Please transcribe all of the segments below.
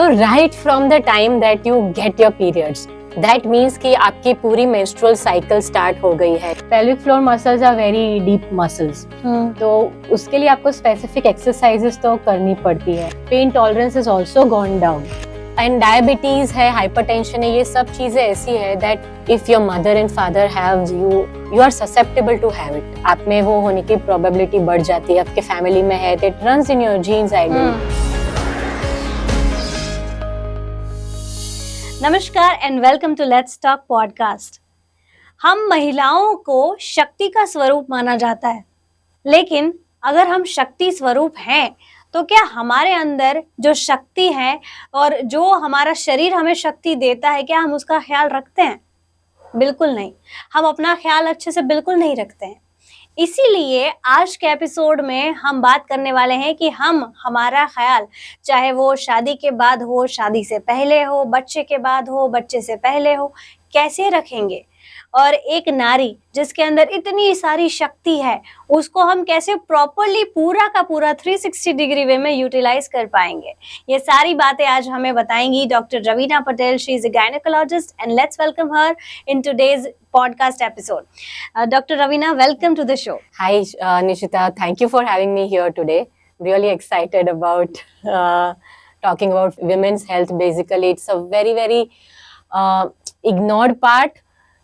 So right from the time that you get your periods, that means कि आपकी पूरी menstrual cycle start हो गई है. Pelvic floor muscles are very deep muscles. तो उसके लिए आपको specific exercises तो करनी पड़ती है. Pain tolerance has also gone down. And diabetes है, hypertension है, ये सब चीजें ऐसी है that if your mother and father have you are susceptible to have it. आप में वो होने की probability बढ़ जाती है. आपके family में है, it runs in your genes, I believe. नमस्कार and welcome to let's talk podcast. हम महिलाओं को शक्ति का स्वरूप माना जाता है, लेकिन अगर हम शक्ति स्वरूप हैं तो क्या हमारे अंदर जो शक्ति है और जो हमारा शरीर हमें शक्ति देता है, क्या हम उसका ख्याल रखते हैं? बिल्कुल नहीं। हम अपना ख्याल अच्छे से बिल्कुल नहीं रखते हैं। इसीलिए आज के एपिसोड में हम बात करने वाले हैं कि हम हमारा ख्याल, चाहे वो शादी के बाद हो, शादी से पहले हो, बच्चे के बाद हो, बच्चे से पहले हो, कैसे रखेंगे। और एक नारी जिसके अंदर इतनी सारी शक्ति है, उसको हम कैसे प्रॉपरली पूरा का पूरा 360 डिग्री वे में यूटिलाइज कर पाएंगे। ये सारी बातें आज हमें बताएंगी doctor Raveena Patel. She is a gynaecologist and let's welcome her in today's podcast episode. Dr. Ravina, welcome to the show. Hi, Nishita. Thank you for having me here today. Really excited about talking about women's health. Basically, it's a very, very ignored part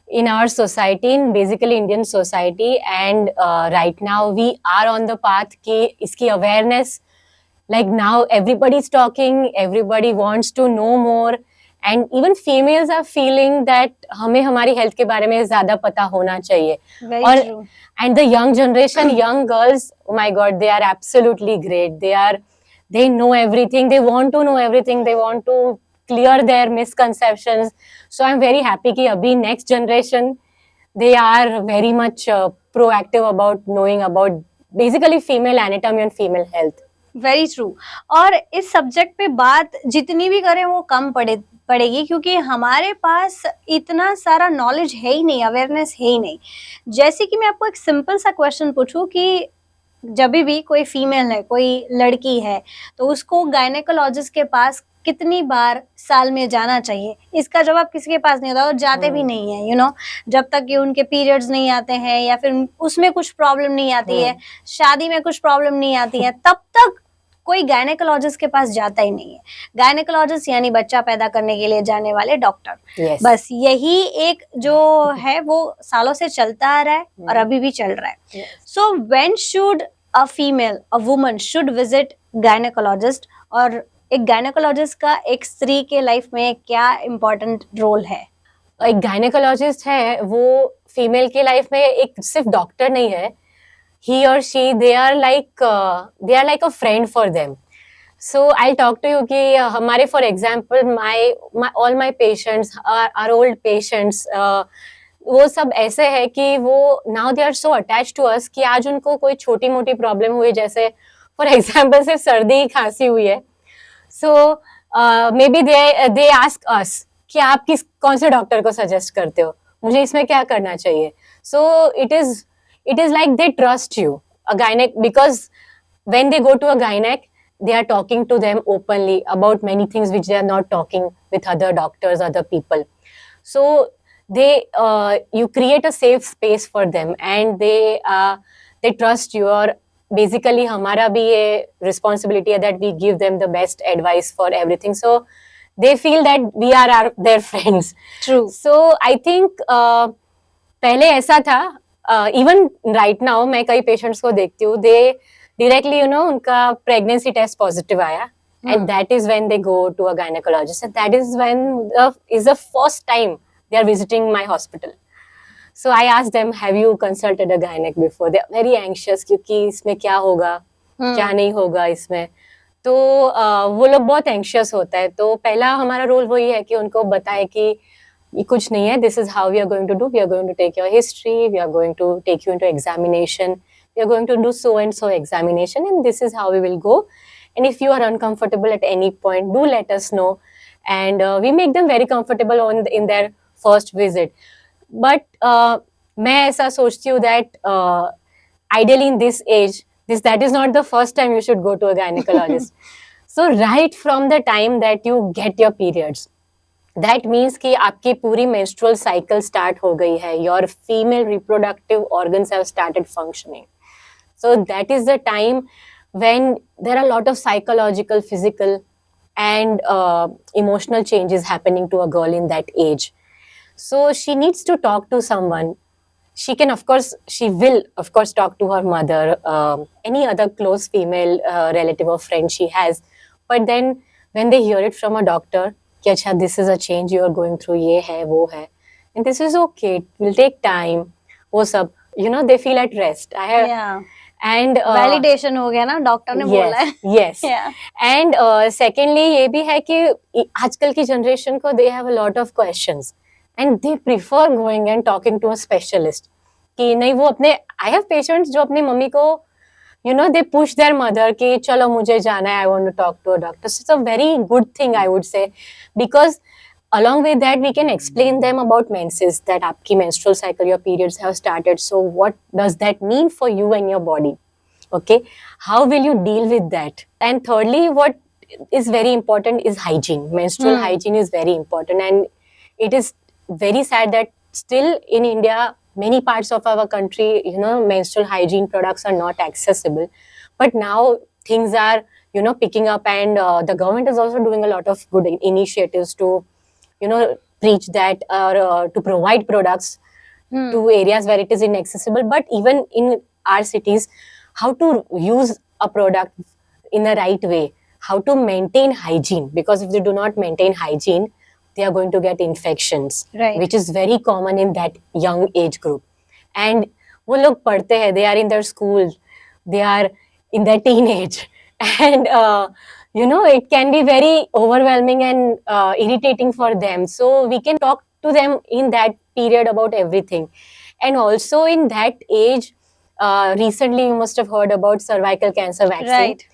in our society, in basically Indian society. And right now, we are on the path कि इसकी awareness, like now everybody's talking, everybody wants to know more. And even females are feeling that हमें हमारी health के बारे में ज़्यादा पता होना चाहिए. Very true. And the young generation, young girls, oh my God, they are absolutely great. They know everything. They want to know everything. They want to clear their misconceptions. So I'm very happy कि अभी next generation, they are very much proactive about knowing about basically female anatomy and female health. Very true. और इस subject पे बात जितनी भी करें वो कम पड़ेगी, क्योंकि हमारे पास इतना सारा नॉलेज है ही नहीं, अवेयरनेस है ही नहीं। जैसे कि मैं आपको एक सिंपल सा क्वेश्चन पूछूं कि जब भी कोई फीमेल है, कोई लड़की है, तो उसको गायनेकोलॉजिस्ट के पास कितनी बार साल में जाना चाहिए? इसका जवाब किसी के पास नहीं होता और जाते भी नहीं है, यू नो, जब तक कि उनके पीरियड्स नहीं आते हैं या फिर उसमें कुछ प्रॉब्लम नहीं आती है, शादी में कुछ प्रॉब्लम नहीं आती है, तब तक कोई गायनेकोलॉजिस्ट के पास जाता ही नहीं है। गायनेकोलॉजिस्ट यानी बच्चा पैदा करने के लिए जाने वाले डॉक्टर। Yes. बस यही एक जो है वो सालों से चलता आ रहा है और अभी भी चल रहा है। So when should a female, a woman should visit gynaecologist, और एक गायनेकोलॉजिस्ट का एक स्त्री के लाइफ में क्या इम्पोर्टेंट रोल है? एक गायनेकोलॉजिस्ट है वो फीमेल के लाइफ में एक सिर्फ डॉक्टर नहीं है. He or she, they are like a friend for them. So I'll talk to you कि हमारे for example all my patients are old patients. वो सब ऐसे है कि वो now they are so attached to us कि आज उनको कोई छोटी मोटी प्रॉब्लम हुई, जैसे for example सिर्फ सर्दी खांसी हुई है, so maybe they ask us कि आप कौन से डॉक्टर को सजेस्ट करते हो, मुझे इसमें क्या करना चाहिए. So it is like they trust you, a gynec, because when they go to a gynec, they are talking to them openly about many things which they are not talking with other doctors, other people. So you create a safe space for them and they trust you. और basically हमारा भी ये responsibility है that we give them the best advice for everything. So they feel that we are their friends. True. So I think पहले ऐसा था, even right now मैं कई पेशेंट्स को देखती हूँ, दे डायरेक्टली उनका प्रेगनेंसी टेस्ट पॉजिटिव आया, and that is when they go to a gynaecologist, and that is when is the first time they are visiting my hospital. So I ask them, have you consulted a गायनेक before? They are very anxious क्योंकि इसमें क्या होगा, क्या नहीं होगा इसमें. तो वो लोग बहुत एंशियस होता है. तो पहला हमारा रोल वही है कि उनको बताए कि ये कुछ नहीं है, this is how we are going to do, we are going to take your history, we are going to take you into examination, we are going to do so and so examination, and this is how we will go, and if you are uncomfortable at any point, do let us know, and we make them very comfortable in their first visit. But मैं ऐसा सोचती हूँ that ideally in this age, that is not the first time you should go to a gynecologist. So right from the time that you get your periods, that means कि आपकी पूरी menstrual cycle start हो गई है. Your female reproductive organs have started functioning. So that is the time when there are a lot of psychological, physical, and emotional changes happening to a girl in that age. So she needs to talk to someone. She will of course talk to her mother, any other close female relative or friend she has. But then when they hear it from a doctor, कि अच्छा this is a change you are going through, ये है वो है, and this is okay, it will take time, वो सब, they feel at rest. I have Yeah. and validation हो गया ना, डॉक्टर ने बोला है. yes. Yeah. And secondly ये भी है कि आजकल की जनरेशन को they have a lot of questions and they prefer going and talking to a specialist. कि नहीं वो अपने, I have patients जो अपनी मम्मी को they push their mother कि चलो मुझे जाना है, I want to talk to a doctor. So it's a very good thing, I would say, because along with that we can explain them about menses, that आपकी menstrual cycle, your periods have started, so what does that mean for you and your body? Okay, how will you deal with that? And thirdly, what is very important is hygiene. Menstrual hygiene is very important, and it is very sad that still in India, many parts of our country, menstrual hygiene products are not accessible. But now things are, picking up, and the government is also doing a lot of good initiatives to, preach that, or to provide products to areas where it is inaccessible. But even in our cities, how to use a product in the right way, how to maintain hygiene, because if they do not maintain hygiene, they are going to get infections, Right. which is very common in that young age group. And वो लोग पढ़ते हैं, they are in their school, they are in their teenage, and it can be very overwhelming and irritating for them. So we can talk to them in that period about everything. And also in that age, recently you must have heard about cervical cancer vaccine. Right.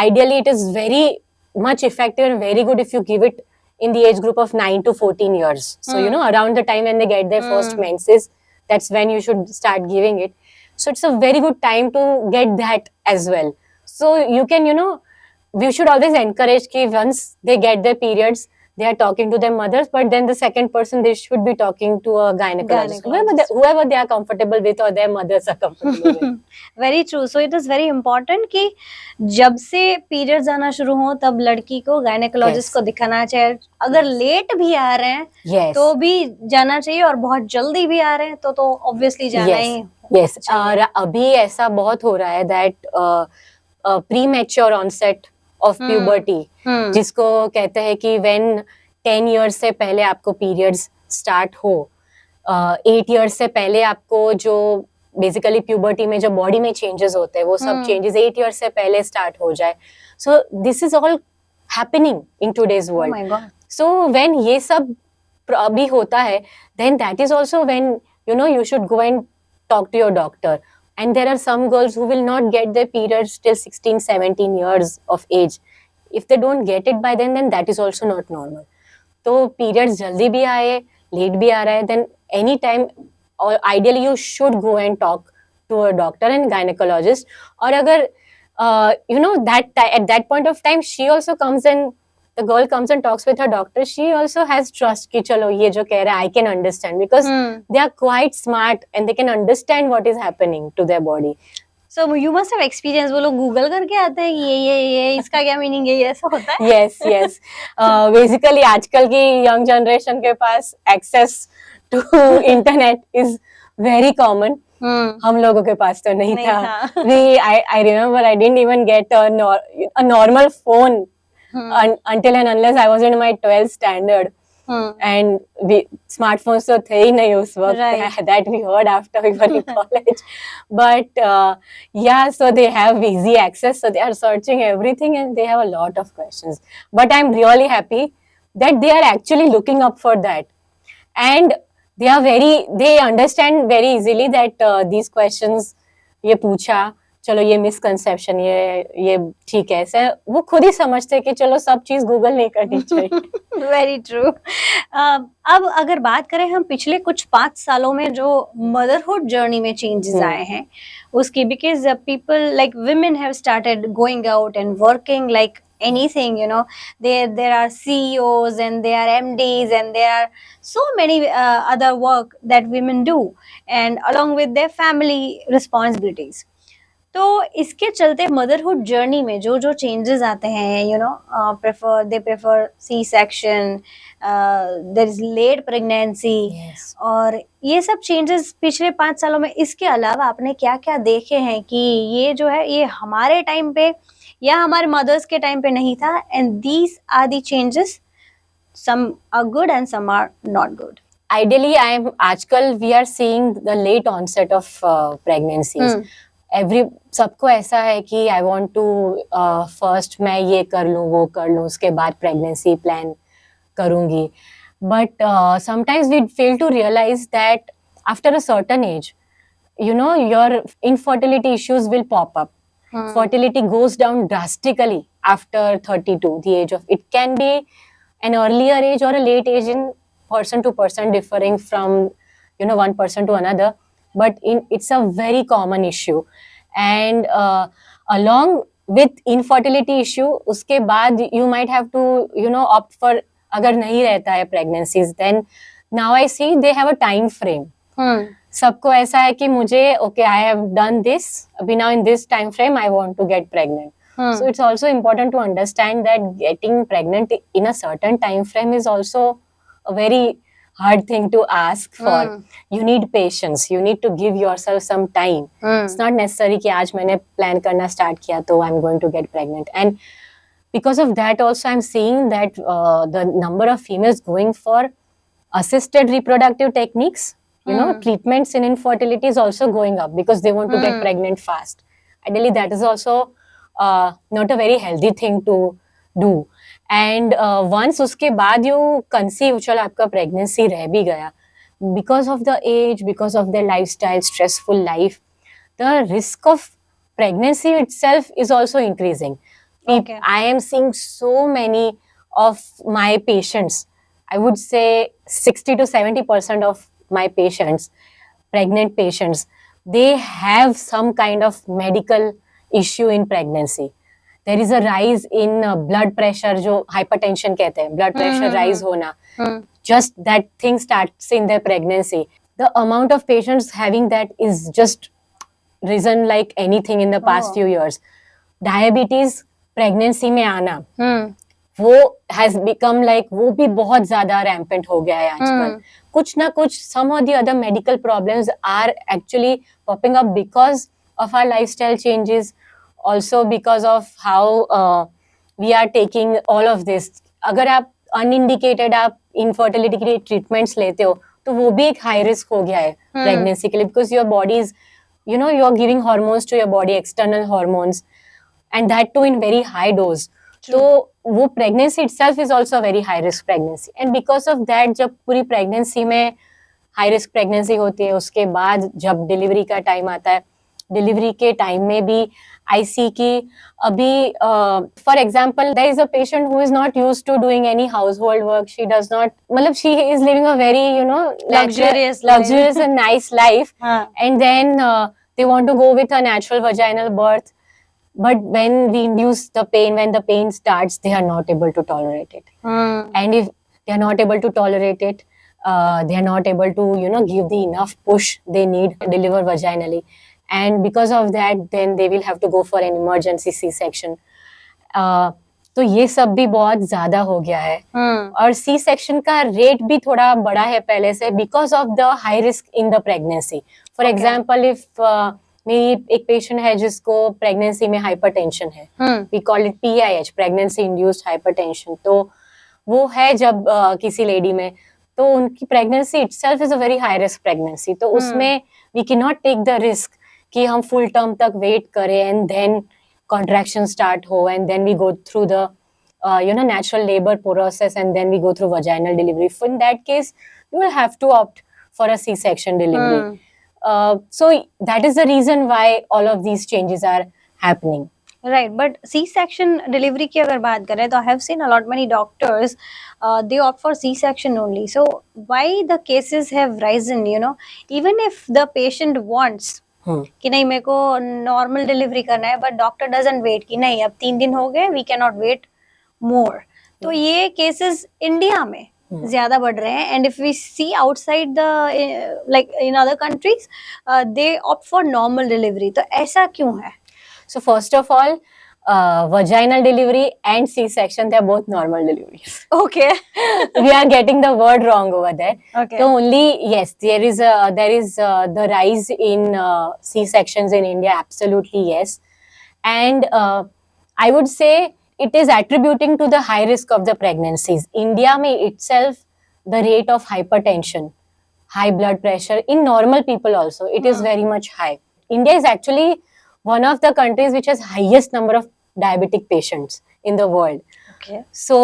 Ideally it is very much effective and very good if you give it in the age group of 9 to 14 years. So, around the time when they get their first menses, that's when you should start giving it. So it's a very good time to get that as well. So you can, we should always encourage कि once they get their periods, they are talking to their mothers, but then the second person, they should be talking to a gynecologist. Whoever they are comfortable with, or their mothers are comfortable with. Very true. So it is very important कि जब से periods आना शुरू हो तब लड़की को gynaecologist Yes. को दिखाना चाहिए. अगर लेट भी आ रहे हैं Yes. तो भी जाना चाहिए, और बहुत जल्दी भी आ रहे हैं तो ऑब्वियसली जाना Yes. ही. Yes. और अभी ऐसा बहुत हो रहा है that premature onset of puberty, जिसको कहते हैं कि when 10 years से पहले आपको periods start हो, 8 years से पहले आपको जो बेसिकली प्यूबर्टी में जो बॉडी में चेंजेस होते हैं वो सब चेंजेस 8 years से पहले स्टार्ट हो जाए. So this is all happening in today's Oh world. my God. So when ये सब अभी होता है, then that is also when you should go and talk to your doctor. And there are some girls who will not get their periods till 16-17 years of age. If they don't get it by then that is also not normal. तो periods जल्दी भी आए, late भी आ रहा है, then any time, or ideally you should go and talk to a doctor and gynecologist. और अगर at that point of time she also comes and the girl comes and talks with her doctor, she also has trust कि चलो ये जो कह रहा है I can understand, because they are quite smart and they can understand what is happening to their body. So you must have experience. वो लोग Google करके आते हैं कि ये इसका क्या मीनिंग है, ये ऐसा होता है. yes. Basically आजकल की young generation के पास access to internet is very common. हम लोगों के पास तो नहीं था. I remember I didn't even get a normal phone until and unless I was in my 12th standard. And smartphones तो थे ही नहीं उस वक्त. Right. That we heard after we were in college. But yeah, so they have easy access, so they are searching everything and they have a lot of questions. But I'm really happy that they are actually looking up for that, and they understand very easily that these questions, ये पूछा, चलो ये misconception, ये ठीक है, ऐसे वो खुद ही समझते हैं कि चलो सब चीज गूगल नहीं करनी चाहिए. Very true. अब अगर बात करें हम पिछले कुछ 5 सालों में जो मदरहुड जर्नी में चेंजेस आए हैं उसकी, because people like women have started going out and working like anything, you know. There are CEOs and there are MDs and there are so many other work that women do, and along with their family responsibilities. तो इसके चलते motherhood journey में जो जो changes आते हैं, you know, prefer C section, there is late pregnancy, Yes. और ये सब चेंजेस पिछले 5 सालों में, इसके अलावा आपने क्या क्या देखे हैं कि ये जो है ये हमारे टाइम पे या हमारे मदर्स के टाइम पे नहीं था, and these are the changes, some are good and some are not good. Ideally, आजकल we are seeing the late onset of pregnancies. Every सबको ऐसा है कि आई वॉन्ट टू फर्स्ट मैं ये कर लूँ वो कर लूँ, उसके बाद प्रेगनेंसी प्लान करूँगी. But sometimes we fail to realise that after a certain age, you know, your infertility issues will pop up. Fertility goes down drastically after 32, the age of, it can be an earlier age or a late age in person to person, differing from, you know, one person to another, but it's a very common issue. And along with infertility issue, uske baad you might have to, you know, opt for, agar nahi rehta hai pregnancies, then now I see they have a time frame. सबको ऐसा है कि मुझे okay I have done this, अभी now in this time frame I want to get pregnant. So it's also important to understand that getting pregnant in a certain time frame is also a very hard thing to ask for. You need patience, you need to give yourself some time. It's not necessary कि आज मैंने plan करना start किया तो I'm going to get pregnant. And because of that also I'm seeing that the number of females going for assisted reproductive techniques, you know, treatments in infertility is also going up because they want to get pregnant fast. Ideally, that is also not a very healthy thing to do. And once उसके बाद you conceive, चलो आपका pregnancy रह भी गया, because of the age, because of their lifestyle, stressful life, the risk of pregnancy itself is also increasing. Okay. I am seeing so many of my patients, I would say 60 to 70% of my patients, pregnant patients, they have some kind of medical issue in pregnancy. There is a rise in blood pressure, जो hypertension कहते हैं, blood pressure rise होना. Just that thing starts in their pregnancy. The amount of patients having that is just risen like anything in the past few years. Diabetes pregnancy में आना, वो has become like, वो भी बहुत ज़्यादा rampant हो गया है आजकल. कुछ ना कुछ, some or the other medical problems are actually popping up because of our lifestyle changes, also because of how we are taking all of this. अगर आप unindicated आप infertility के लिए treatments लेते हो, तो वो भी एक high risk हो गया है pregnancy के लिए, because your body is, you know, you are giving hormones to your body, external hormones, and that too in very high dose. तो वो pregnancy itself is also a very high risk pregnancy. And because of that, जब पूरी pregnancy में high risk pregnancy होती है, उसके बाद जब delivery का time आता है, delivery के time में भी I see कि अभी for example there is a patient who is not used to doing any household work. She does not, मतलब she is living a very, you know, Luxurious and nice life, and then they want to go with a natural vaginal birth. But when we induce the pain, when the pain starts, they are not able to tolerate it. And if they are not able to tolerate it, they are not able to, you know, give the enough push they need to deliver vaginally. And because of that, then they will have to go for an emergency C-section. तो ये सब भी बहुत ज़्यादा हो गया है. और C-section का रेट भी थोड़ा बड़ा है पहले से, because of the high risk in the pregnancy. For example, if मेरी एक पेशेंट है जिसको प्रेगनेंसी में हाइपरटेंशन है, we call it PIH, pregnancy induced hypertension. तो वो है जब किसी लेडी में, तो उनकी pregnancy itself is a very high risk pregnancy. तो उसमें we can not take the risk कि हम फुल टर्म तक वेट करें एंड देन कॉन्ट्रैक्शन स्टार्ट हो and then we go through the you know, natural labor process and then we go through vaginal delivery. In that case, you will have to opt for a C-section delivery. So that is the reason why all of these changes are happening. Right, but C-section delivery की अगर बात करें तो I have seen a lot many doctors they opt for C-section only. So why the cases have risen, you know, even if the patient wants कि नहीं मेरे को normal delivery करना है, बट डॉक्टर डजंट वेट कि नहीं अब 3 दिन हो गए, we can not wait more. तो ये केसेस इंडिया में ज्यादा बढ़ रहे हैं, and if we see outside the like in other countries they opt for normal delivery. तो ऐसा क्यों है? So first of all, vaginal delivery and C-section, they're both normal deliveries. Okay. We are getting the word wrong over there. Okay. So only, yes, there is the rise in C-sections in India. Absolutely, yes. And I would say it is attributing to the high risk of the pregnancies. India may itself, the rate of hypertension, high blood pressure in normal people also, it is very much high. India is actually one of the countries which has highest number of diabetic patients in the world. Okay. So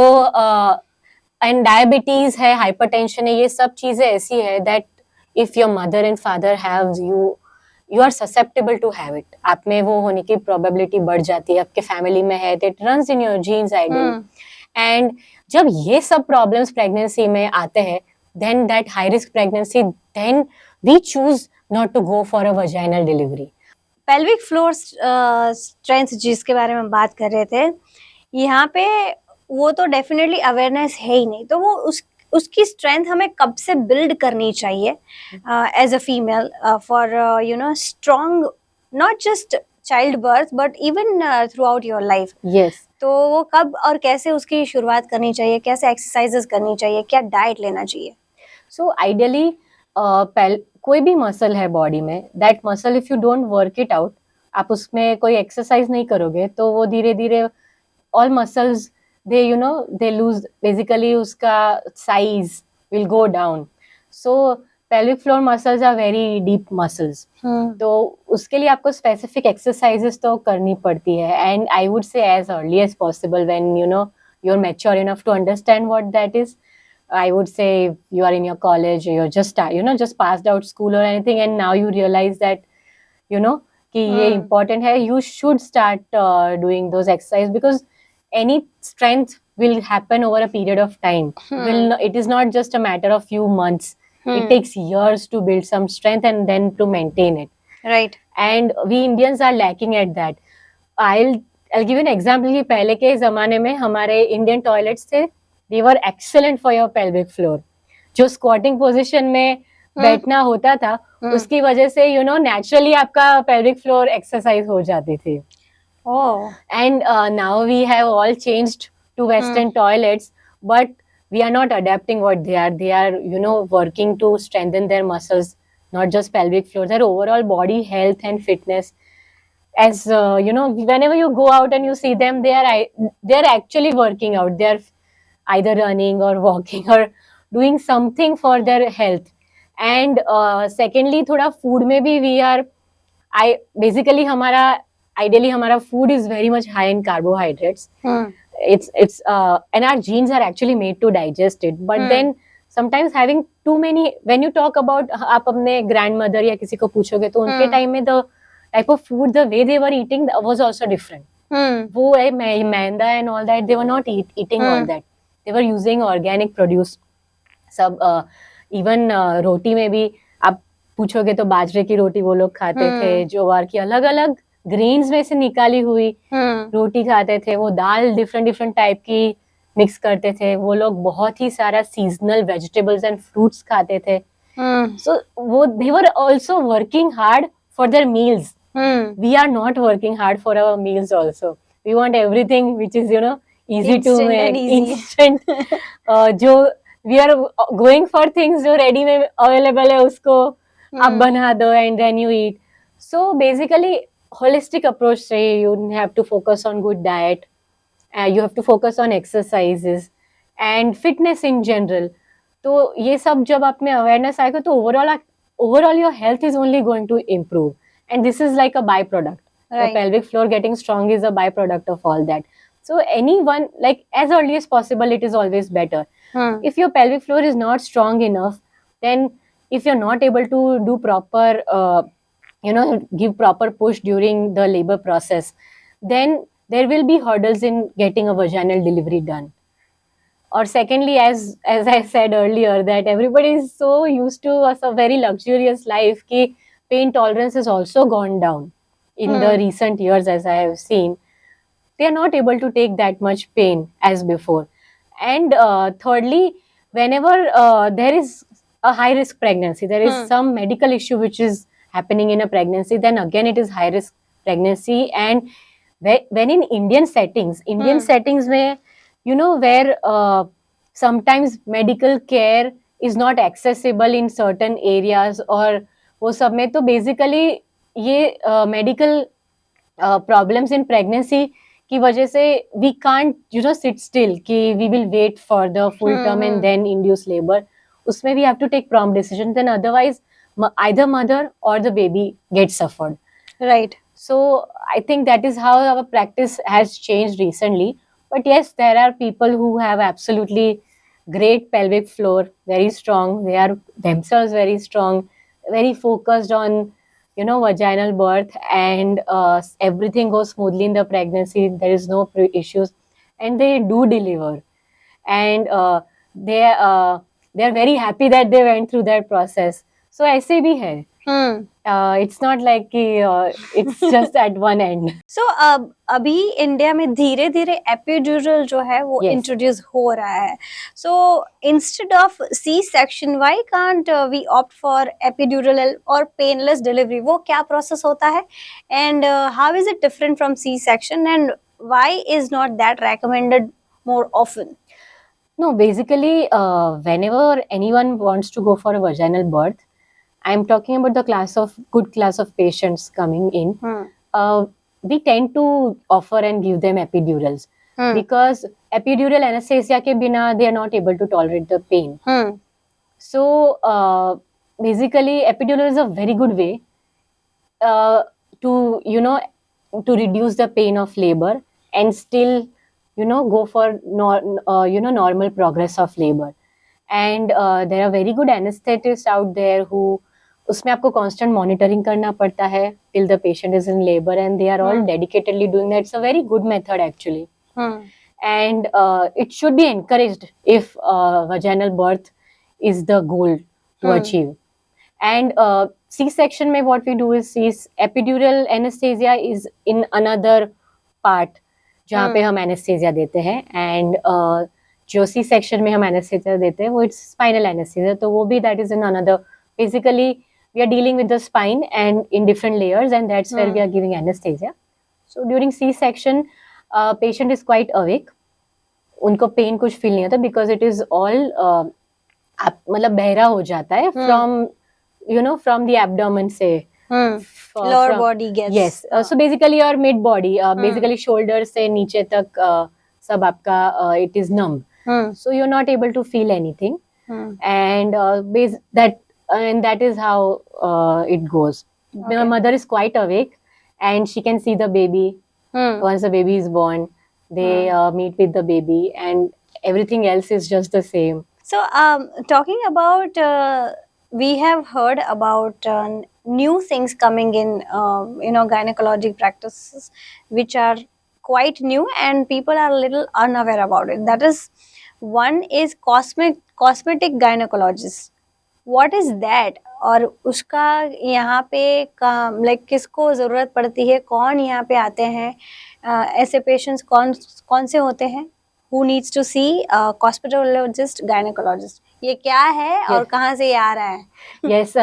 and diabetes है, hypertension है, ये सब चीजें ऐसी है that if your mother and father have, you are susceptible to have it. आप में वो होने की probability बढ़ जाती है, आपके family में है, that runs in your genes ideally. And जब ये सब problems pregnancy में आते हैं, then that high risk pregnancy, then we choose not to go for a vaginal delivery. Pelvic floor strength जिसके बारे में बात कर रहे थे, यहाँ पे वो तो डेफिनेटली अवेयरनेस है ही नहीं. तो वो उसकी स्ट्रेंथ हमें कब से बिल्ड करनी चाहिए as a female for you know strong, not just child birth but even throughout your life. Yes. तो वो कब और कैसे उसकी शुरुआत करनी चाहिए, कैसे एक्सरसाइजेस करनी चाहिए, क्या डाइट लेना चाहिए? So ideally, कोई भी मसल है बॉडी में, that muscle if you don't work it out, आप उसमें कोई एक्सरसाइज नहीं करोगे तो वो धीरे धीरे all muscles they you know they lose, basically उसका size will go down. So pelvic floor muscles are very deep muscles. तो उसके लिए आपको स्पेसिफिक एक्सरसाइजेस तो करनी पड़ती है, and I would say as early as possible when you know you are mature enough to understand what that is. I would say you are in your college, you're just just passed out school or anything, and now you realize that कि ये important है, you should start doing those exercises, because any strength will happen over a period of time. It is not just a matter of few months. It takes years to build some strength and then to maintain it. Right. And we Indians are lacking at that. I'll give you an example कि पहले के ज़माने में हमारे Indian toilets थे, they were excellent for your pelvic floor. जो squatting position में बैठना होता था, उसकी वजह से naturally आपका pelvic floor exercise हो जाती थी. Oh. And now we have all changed to Western toilets, but we are not adapting what they are. They are, working to strengthen their muscles, not just pelvic floor, their overall body health and fitness. As whenever you go out and you see them, they are actually working out. They are either running or walking or doing something for their health. And secondly, थोड़ा food में भी we are, basically ideally हमारा food is very much high in carbohydrates. It's and our genes are actually made to digest it. But then sometimes having too many, when you talk about, आप अपने grandmother या किसी को पूछोगे तो उनके time में the type of food, the way they were eating was also different. वो है मैदा and all that, they were not eating all that. They were using organic produce. सब even रोटी में भी आप पूछोगे तो बाजरे की रोटी वो लोग खाते थे, ज्वार की अलग अलग ग्रेन्स में से निकाली हुई रोटी खाते थे, वो दाल डिफरेंट टाइप की मिक्स करते थे, वो लोग बहुत ही सारा सीजनल वेजिटेबल्स एंड फ्रूट्स खाते थे. सो वो they were also working hard for their meals. We are not working hard for our meals also. We want everything which is easy Instant to make, and easy. instant. जो we are going for things जो ready में available है उसको आप बना दो and then you eat. So basically holistic approach चाहिए. You have to focus on good diet, you have to focus on exercises and fitness in general. तो ये सब जब आप में awareness आएगा तो overall your health is only going to improve, and this is like a byproduct. Right. The pelvic floor getting strong is a byproduct of all that. So anyone, like as early as possible, it is always better. If your pelvic floor is not strong enough, then if you're not able to do proper, give proper push during the labor process, then there will be hurdles in getting a vaginal delivery done. Or secondly, as I said earlier, that everybody is so used to a very luxurious life कि pain tolerance has also gone down in the recent years, as I have seen. they are not able to take that much pain as before. And thirdly, whenever there is a high risk pregnancy, there is some medical issue which is happening in a pregnancy, then again it is high risk pregnancy. And when in Indian settings where, where sometimes medical care is not accessible in certain areas, और वो सब में तो basically ये medical problems in pregnancy की वजह से we can't sit still कि we will wait for the full term and then induce labor. उसमें we have to take prompt decisions, then otherwise either mother or the baby gets suffered. Right. So I think that is how our practice has changed recently. But yes, there are people who have absolutely great pelvic floor, very strong. They are themselves very strong, very focused on vaginal birth, and everything goes smoothly in the pregnancy. There is no issues, and they do deliver, and they are very happy that they went through that process. So ऐसे भी है. It's not like it's just at one end. So अभी India में धीरे धीरे epidural जो है वो Yes. इंट्रोड्यूस हो रहा है. So instead of C-section, why can't we opt for epidural or painless delivery? वो क्या प्रोसेस होता है, and how is it different from C-section, and why is not that recommended more often? No, basically, whenever anyone wants to go for a vaginal birth, I'm talking about the good class of patients coming in. We tend to offer and give them epidurals because epidural anesthesia ke bina they are not able to tolerate the pain. So basically, epidural is a very good way to to reduce the pain of labor and still go for normal progress of labor. And there are very good anesthetists out there who उसमें आपको constant monitoring करना पड़ता है till the patient is in labor, and they are all dedicatedly doing that. It's a very good method actually. And it should be encouraged if vaginal birth is the goal to achieve. And C-section में what we do is epidural anesthesia is in another part जहाँ पे हम anesthesia देते हैं, and जो C-section में हम anesthesia देते हैं वो it's spinal anesthesia, तो वो भी that is in another. Basically we are dealing with the spine and in different layers, and that's where we are giving anesthesia. So during C-section patient is quite awake, उनको pen कुछ feel नहीं होता because it is all मतलब बहरा हो जाता है from the abdomen से lower body gets. Yes. So basically your mid body, basically shoulder से नीचे तक सब आपका it is numb. So you're not able to feel anything. And that is how it goes. Okay. The mother is quite awake and she can see the baby. Once the baby is born, they meet with the baby, and everything else is just the same. So talking about we have heard about new things coming in gynecologic practices which are quite new and people are a little unaware about it. That is, one is cosmetic gynecologist. What is that? और उसका यहाँ पे like किसको ज़रूरत पड़ती है, कौन यहाँ पे आते हैं, ऐसे पेशेंट्स कौन से होते हैं? Who needs to see cosmetologist, gynecologist? ये क्या है और कहाँ से ये आ रहा है? Yes,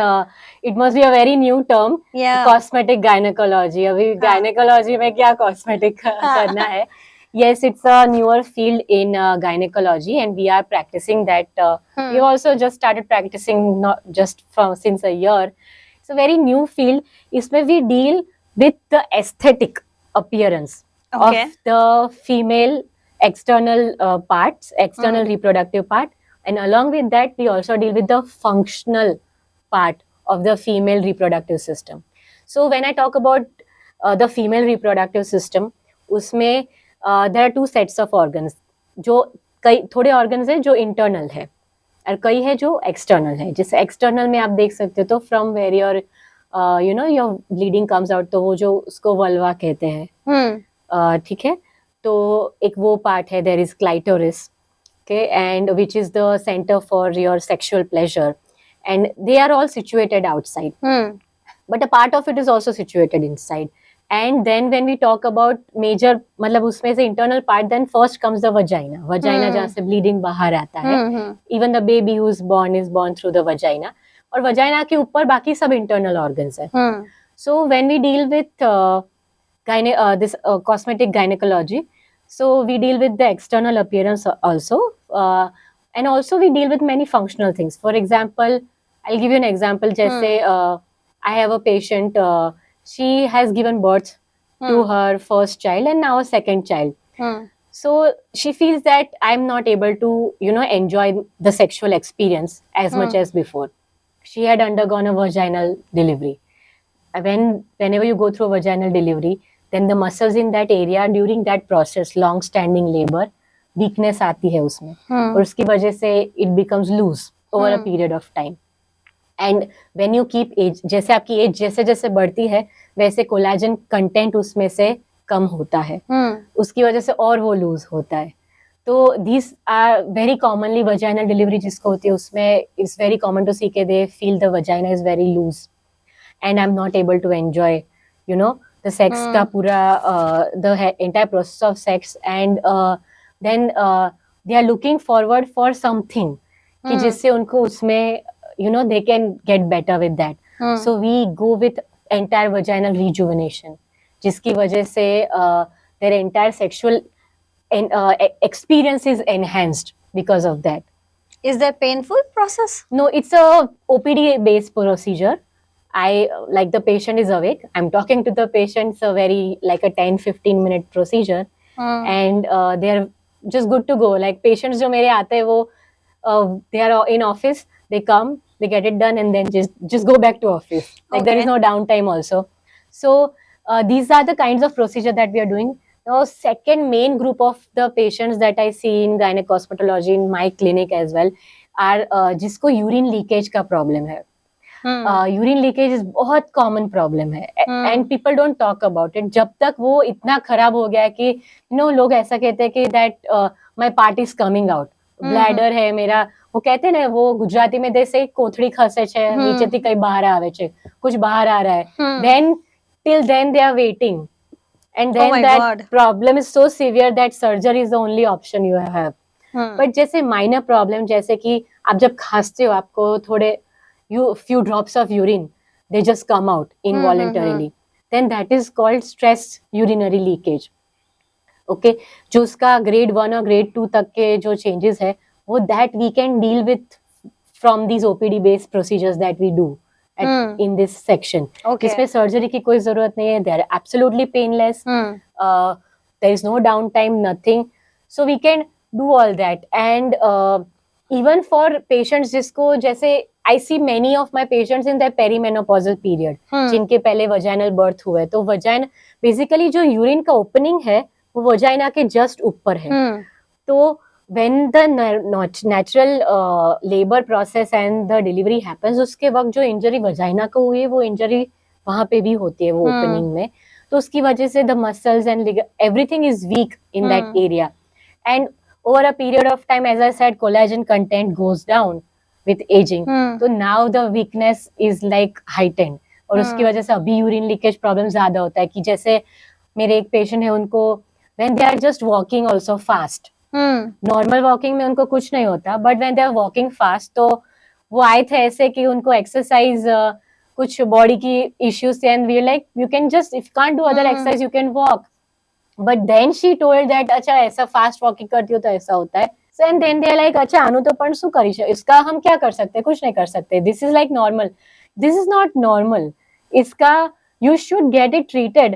it must be a very new term. Yeah. Cosmetic gynecology. अभी gynecology में क्या cosmetic करना है? Yes, it's a newer field in gynecology, and we are practicing that. We also just started practicing not just since a year. It's a very new field. इसमें we deal with the aesthetic appearance of the female external parts, external reproductive part, and along with that, we also deal with the functional part of the female reproductive system. So when I talk about the female reproductive system, उसमें there are two sets of organs. जो कई थोड़े organs हैं जो internal है और कई है जो external है. जैसे external में आप देख सकते हो तो from where your your bleeding comes out, तो वो जो उसको vulva कहते हैं. ठीक है, तो एक वो part है, there is clitoris, okay, and which is the center for your sexual pleasure, and they are all situated outside. But a part of it is also situated inside. And then when we talk about major, मतलब उसमें से internal part, then first comes the vagina जहाँ से bleeding बाहर आता है. Even the baby who is born through the vagina, और vagina के ऊपर बाकी सब इंटरनल ऑर्गन्स है. So when we deal with this cosmetic gynecology, so we deal with the external appearance also, and also we deal with many functional things. For example, I'll give you an example. Jaise, I have a patient. She has given birth to her first child and now a second child. So she feels that I'm not able to, enjoy the sexual experience as much as before. She had undergone a vaginal delivery. Whenever you go through a vaginal delivery, then the muscles in that area during that process, long standing labor, weakness आती है उसमें, और उसकी वजह से it becomes loose over a period of time. And when you keep age, जैसे आपकी as जैसे जैसे बढ़ती है वैसे कोलाजन कंटेंट उसमें से कम होता है, उसकी वजह से और वो लूज होता है. तो these are very commonly vaginal delivery जिसको होती है उसमें it's very common to see कि they feel the vagina is very loose and I'm not able to enjoy, the sex का पूरा the entire process of sex, and then they are looking forward for something कि जिससे उनको उसमें they can get better with that. So we go with entire vaginal rejuvenation, जिसकी वजह से their entire sexual experience is enhanced because of that. Is that painful process? No, it's a OPD based procedure. Like the patient is awake, I'm talking to the patient. It's a very like a 10-15 minute procedure, and they're just good to go. Like patients जो मेरे आते हैं वो they are in office, they come, they get it done, and then just go back to office. Like there is no downtime also. So these are the kinds of procedure that we are doing. Now, second main group of the patients that I see in gynecosmetology in my clinic as well are जिसको urine leakage का problem है. Urine leakage is बहुत common problem है and people don't talk about it. जब तक वो इतना खराब हो गया है कि लोग ऐसा कहते हैं कि that my part is coming out, bladder है मेरा, वो कहते हैं ना, वो गुजराती में जैसे कोथड़ी खसे છે નીચેથી કઈ બહાર આવે છે, कुछ बाहर आ रहा है, then till then they are waiting, and then that problem is so severe that surgery is the only option you have. but जैसे minor problem, जैसे कि आप जब खांसते हो आपको थोड़े few drops of urine, they just come out involuntarily, then that is called stress urinary leakage. Okay, जो उसका grade 1 और grade 2 तक के जो changes है वो that we can deal with from these OPD based procedures that we do in this section. Okay. इसमें surgery की कोई जरूरत नहीं है, they are absolutely painless, there is no downtime, nothing, so we can do all that. And even for patients जिसको जैसे I see many of my patients in their perimenopausal period, जिनके पहले vaginal birth हुआ है, तो vagina basically जो urine का opening है वो vagina के just ऊपर है. तो when the natural labor process and the delivery happens, उसके वक्त जो injury vagina को हुई है वो injury वहाँ पे भी होती है वो opening में, तो उसकी वजह से the muscles and everything is weak in that area, and over a period of time, as I said, collagen content goes down with aging. तो now the weakness is like heightened, और उसकी वजह से अभी यूरिन लीकेज प्रॉब्लम ज्यादा होता है. कि जैसे मेरे एक पेशेंट है, उनको when they are just walking also fast, normal walking में उनको कुछ नहीं होता, but when they are walking fast, तो वो आए थे ऐसे कि उनको एक्सरसाइज कुछ बॉडी की इश्यूज थे, and we like you can just, if can't do other exercise you can walk, but then she told that अच्छा ऐसा फास्ट वॉकिंग करती हो तो ऐसा होता है. And then they are like, अच्छा आनु तो पण શું કરી છે, इसका हम क्या कर सकते हैं, कुछ नहीं कर सकते, this is like normal. This is not normal. इसका you should get it treated,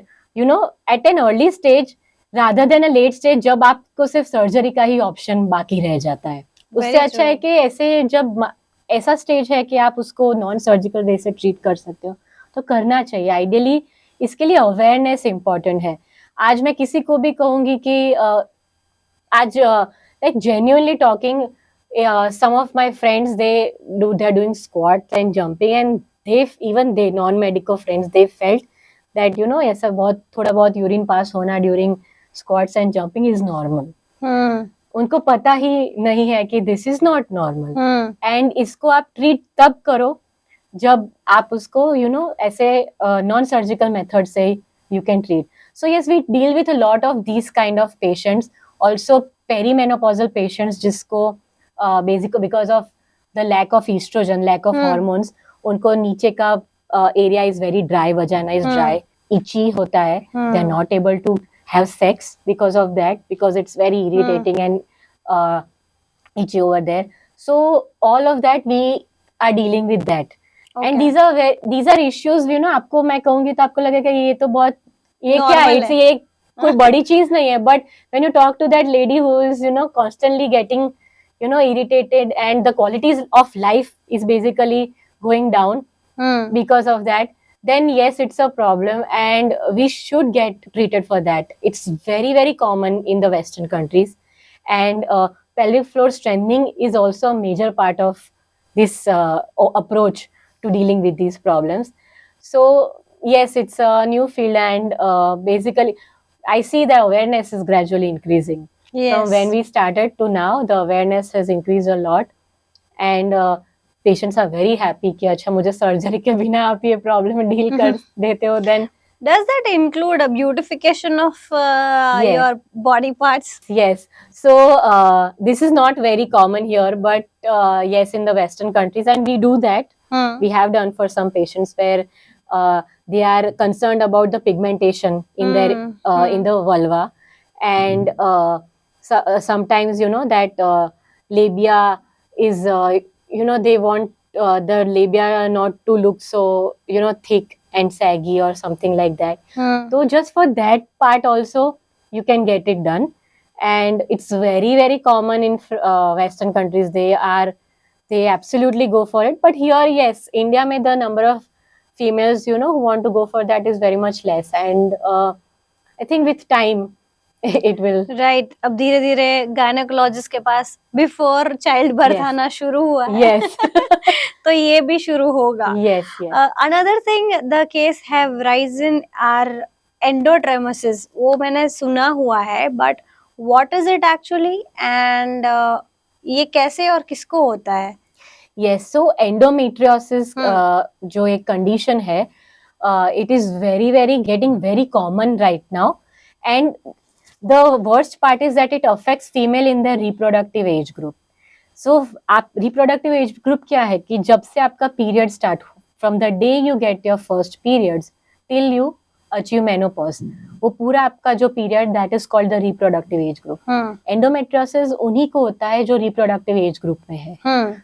at an early stage rather than a late stage, जब आपको सिर्फ सर्जरी का ही ऑप्शन बाकी रह जाता है. उससे अच्छा है कि ऐसे जब ऐसा स्टेज है कि आप उसको नॉन सर्जिकल वे से ट्रीट कर सकते हो तो करना चाहिए. आइडियली इसके लिए अवेयरनेस इम्पोर्टेंट है. आज मैं किसी को भी कहूंगी कि आज like genuinely talking, some of my friends they're doing squats and jumping, and they non-medical friends, they felt that ऐसा बहुत थोड़ा बहुत यूरिन पास होना during squats and jumping is normal. उनको पता ही नहीं है कि this is not normal. and इसको आप ट्रीट तब करो जब आप उसको ऐसे नॉन सर्जिकल मेथड से you can treat. So yes, we deal with a lot of these kind of patients. Also perimenopausal patients जिसको basically because of the lack of estrogen, lack of hormones, उनको नीचे का area is very dry, vagina is dry, itchy होता है, they are not able to have sex because of that, because it's very irritating and itchy over there. So all of that we are dealing with that. And these are issues, you know, आपको मैं कहूँगी तो आपको लगेगा ये तो बहुत ये क्या है, it's ये कोई बड़ी चीज नहीं है, but when you talk to that lady who is, you know, constantly getting, you know, irritated, and the qualities of life is basically going down because of that, then yes, it's a problem and we should get treated for that. It's very, very common in the Western countries, and pelvic floor strengthening is also a major part of this approach to dealing with these problems. So yes, it's a new field, and basically I see the awareness is gradually increasing. From when we started to now, the awareness has increased a lot, and patients are very happy कि अच्छा मुझे surgery के बिना आप ये problem deal कर देते हो. Then does that include a beautification of your body parts? Yes. So this is not very common here, but yes, in the Western countries, and we do that. We have done for some patients where they are concerned about the pigmentation in their in the vulva, and sometimes, you know, that labia is you know, they want the labia not to look so, you know, thick and saggy or something like that. So just for that part also you can get it done, and it's very, very common in Western countries. They absolutely go for it, but here, yes, India mein the number of females, you know, who want to go for that is very much less, and I think with time it will. Right. अब धीरे धीरे gynaecologist के पास before child birth आना शुरू हुआ है. Yes. तो ये भी शुरू होगा. Yes, yes. Another thing, the case have risen are endometriosis. वो मैंने सुना हुआ है, but what is it actually, and ये कैसे और किसको होता है? Yes, so endometriosis जो एक condition है, it is very, very getting very common right now, and the worst part is that it affects female in the reproductive age group. So आप reproductive age group क्या है कि जब से आपका period start, from the day you get your first periods till you achieve menopause, वो पूरा आपका जो period, that is called the reproductive age group. Endometriosis उन्हीं को होता है जो reproductive age group में है.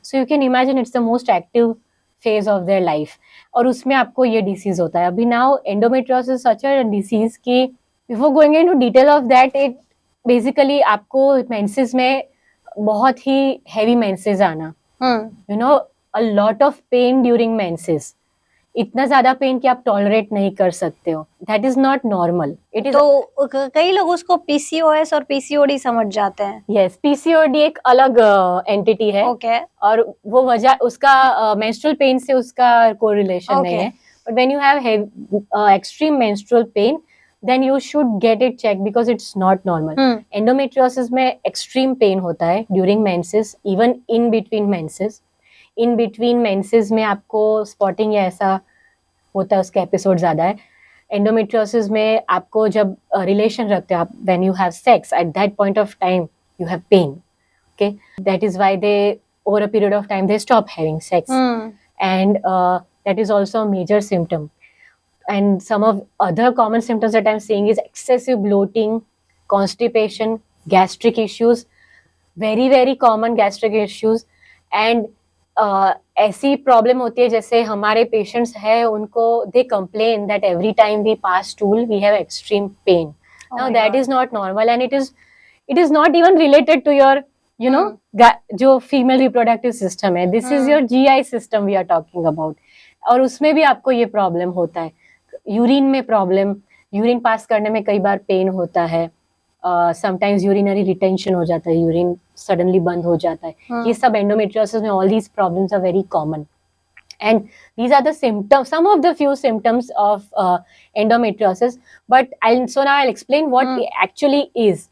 So you can imagine it's the most active phase of their life, और उसमें आपको ये disease होता है. अभी now endometriosis is such a disease कि before going into detail of that, it basically आपको menses में बहुत ही heavy menses आना, you know, a lot of pain during menses, इतना ज्यादा पेन कि आप टॉलरेट नहीं कर सकते हो. That is not normal. It is तो कई लोग उसको पीसीओएस और पीसीओडी समझ जाते हैं. यस, पीसीओडी एक अलग एंटिटी है. ओके. और वो वजह उसका मेंस्ट्रुअल पेन से उसका कोरिलेशन नहीं है. But when you have extreme menstrual pain, then you should get it checked because it's not normal. Endometriosis में extreme pain होता है during menses, even in between menses. In between menses में आपको spotting या ऐसा होता है, उसका एपिसोड ज़्यादा है. Endometriosis में आपको जब relation रखते हो आप, when you have sex, at that point of time you have pain. Okay, that is why they, over a period of time, they stop having sex. And that is also a major symptom. And some of other common symptoms that I'm seeing is excessive bloating, constipation, gastric issues, very, very common gastric issues. And ऐसी problem होती है जैसे हमारे patients हैं, उनको they complain that every time we pass stool we have extreme pain. Now that is not normal, and it is not even related to your, you know, जो female reproductive system है. This is your GI system we are talking about, और उसमें भी आपको ये problem होता है. Urine में प्रॉब्लम, यूरिन पास करने में कई बार पेन होता है. समटाइम्स यूरिनरी रिटेंशन हो जाता है, यूरिन सडनली बंद हो जाता है. ये सब एंडोमेट्रियोसिस में all these problems are very common, and these are the symptoms, some of the few symptoms of endometriosis. But so now I will explain what actually is.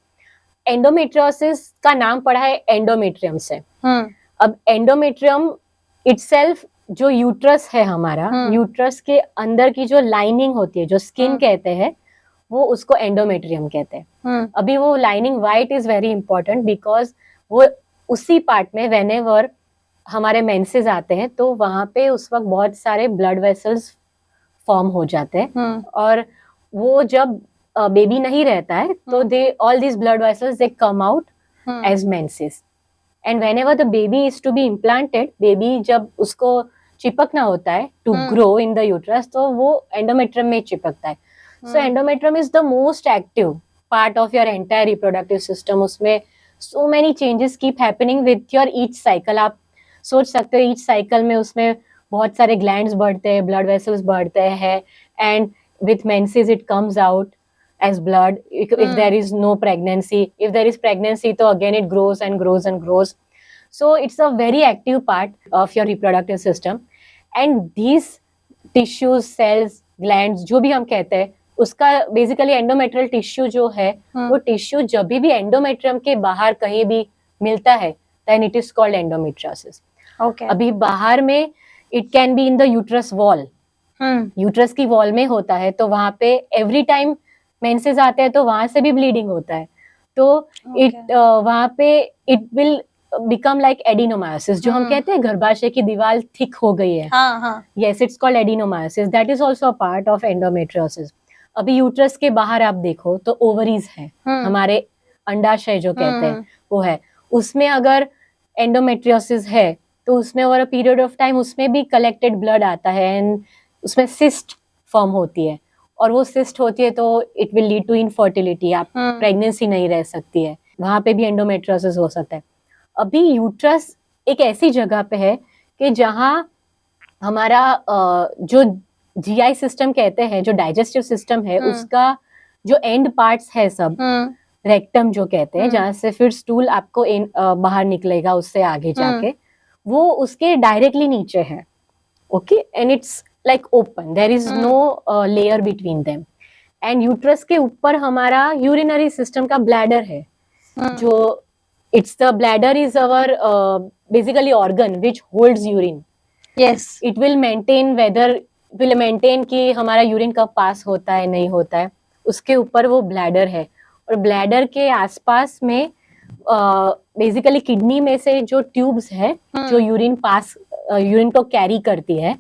Endometriosis का नाम पड़ा है एंडोमेट्रियम से. अब एंडोमेट्रियम इटसेल्फ जो uterus है हमारा, uterus के अंदर की जो लाइनिंग होती है, जो स्किन कहते हैं, वो उसको एंडोमेट्रियम कहते हैं। अभी वो lining white is very important because वो उसी पार्ट में व्हेनेवर हमारे मेंसेस आते हैं तो वहां पे उस वक्त बहुत सारे ब्लड वेसल्स फॉर्म हो जाते हैं और वो जब बेबी नहीं रहता है तो they all this blood vessels they come out as menses and whenever the baby is to be implanted, baby जब उसको चिपकना होता है to grow in the uterus तो वो एंडोमेट्रियम में चिपकता है। So endometrium is the most active part of your entire reproductive system. उसमें so many changes keep happening with your each cycle। आप सोच सकते हो each cycle में उसमें बहुत सारे glands बढ़ते हैं, blood vessels बढ़ते हैं and with menses it comes out as blood if there is no pregnancy, if there is pregnancy तो again it grows and grows and grows। So it's a very active part of your reproductive system and these tissues, cells, glands जो भी हम कहते हैं उसका basically endometrial tissue जो है वो टिश्यू जब भी एंडोमेट्रियम के बाहर कहीं भी मिलता है then it is called endometriosis. अभी बाहर में it can be in the uterus wall, uterus की वॉल में होता है तो वहां पे एवरी टाइम मेंसेस आते हैं तो वहां से भी ब्लीडिंग होता है तो इट वहां पे it will become like adenomyosis जो हम कहते हैं गर्भाशय की दीवार थिक हो गई है। Yes, it's called adenomyosis, that is also a part of endometriosis. अभी यूट्रस के बाहर आप देखो तो ओवरीज है, हमारे अंडाशय जो कहते हैं वो है, उसमें अगर एंडोमेट्रियोसिस है तो उसमें over a period of time उसमें भी कलेक्टेड ब्लड आता है एंड उसमें सिस्ट फॉर्म होती है और वो सिस्ट होती है तो it will lead to infertility, आप प्रेगनेंसी नहीं रह सकती है, वहां पे भी एंडोमेट्रियोसिस हो सकता है। अभी यूट्रस एक ऐसी जगह पे है कि जहाँ हमारा जो जीआई सिस्टम कहते हैं, जो डाइजेस्टिव सिस्टम है उसका जो एंड पार्ट्स है सब रेक्टम जो कहते हैं जहाँ से फिर स्टूल आपको बाहर निकलेगा उससे आगे जाके, वो उसके डायरेक्टली नीचे है। Okay, and it's like open, there is no layer between them and uterus के ऊपर हमारा यूरिनरी सिस्टम का ब्लैडर है जो it's the bladder is our basically organ which holds urine. Yes, it will maintain कि हमारा यूरिन कब पास होता है नहीं होता है, उसके ऊपर वो ब्लैडर है और ब्लैडर के आसपास में बेसिकली किडनी में से जो ट्यूब्स है जो यूरिन को कैरी करती है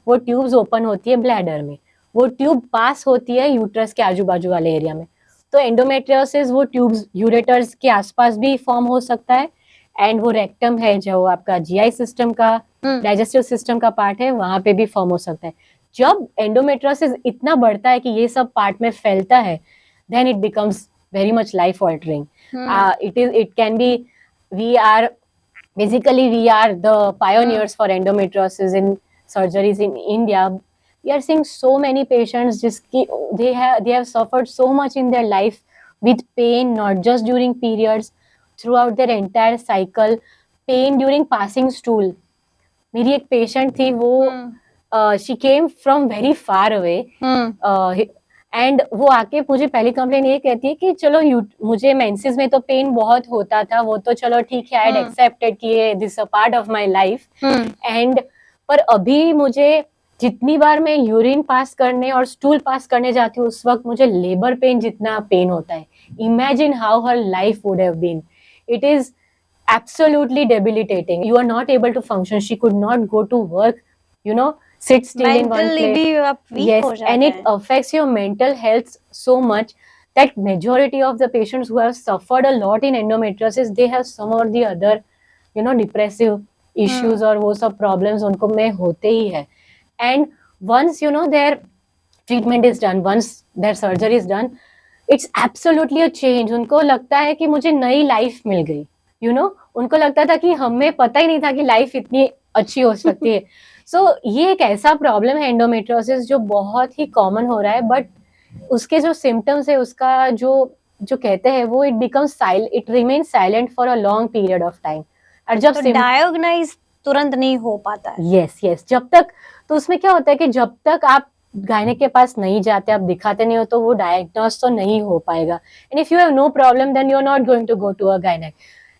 वो ट्यूब्स ओपन होती है ब्लैडर में, वो ट्यूब पास होती है यूट्रस के आजू बाजू वाले एरिया में। तो एंडोमेट्रियोसिस वो ट्यूब्स यूरेटर्स के आसपास भी फॉर्म हो सकता है एंड वो रेक्टम है जो आपका जीआई सिस्टम का डाइजेस्टिव सिस्टम का पार्ट है वहां पे भी फॉर्म हो सकता है। जब एंडोमेट्रियोसिस इतना बढ़ता है कि ये सब पार्ट में फैलता है then it becomes very much life altering. It can be, we are the pioneers for endometriosis in surgeries in India. We are seeing so many patients they have suffered so much in their life with pain, not just during periods, throughout their entire cycle, pain during passing stool. मेरी एक patient थी वो she came from very far away and वो आके मुझे पहली complain ये कहती है कि चलो मुझे मेंसेस में तो पेन बहुत होता था, वो तो चलो ठीक है, आई हैड एक्सेप्टेड कि ये this a part of my life and पर अभी मुझे जितनी बार मैं यूरिन पास करने और स्टूल पास करने जाती हूँ उस वक्त मुझे लेबर पेन जितना पेन होता है। Imagine how her life would have been, it is absolutely debilitating, you are not able to function, she could not go to work, you know, sit still in one place. Yes, and it affects your mental health so much that majority of the patients who have suffered a lot in endometriosis, they have some or the other, you know, depressive issues और वो सब problems उनको में होते ही है। And once you know their treatment is done, once their surgery is done, it's absolutely a change. उनको लगता है कि मुझे नई लाइफ मिल गई, you know, उनको लगता था कि हमें पता ही नहीं था कि लाइफ इतनी अच्छी हो सकती है। सो ये एक ऐसा प्रॉब्लम है एंडोमेट्रियोसिस जो बहुत ही कॉमन हो रहा है, बट उसके जो सिम्टम्स है उसका जो कहते हैं वो it remain silent for a long period of time और जब डायग्नाइज तुरंत नहीं हो पाता है। यस, जब तक तो उसमें क्या होता है कि जब तक आप गायनेक के पास नहीं जाते, आप दिखाते नहीं हो तो वो डायग्नोस तो नहीं हो पाएगा। And if you have no problem then you are not going to go to a gynaec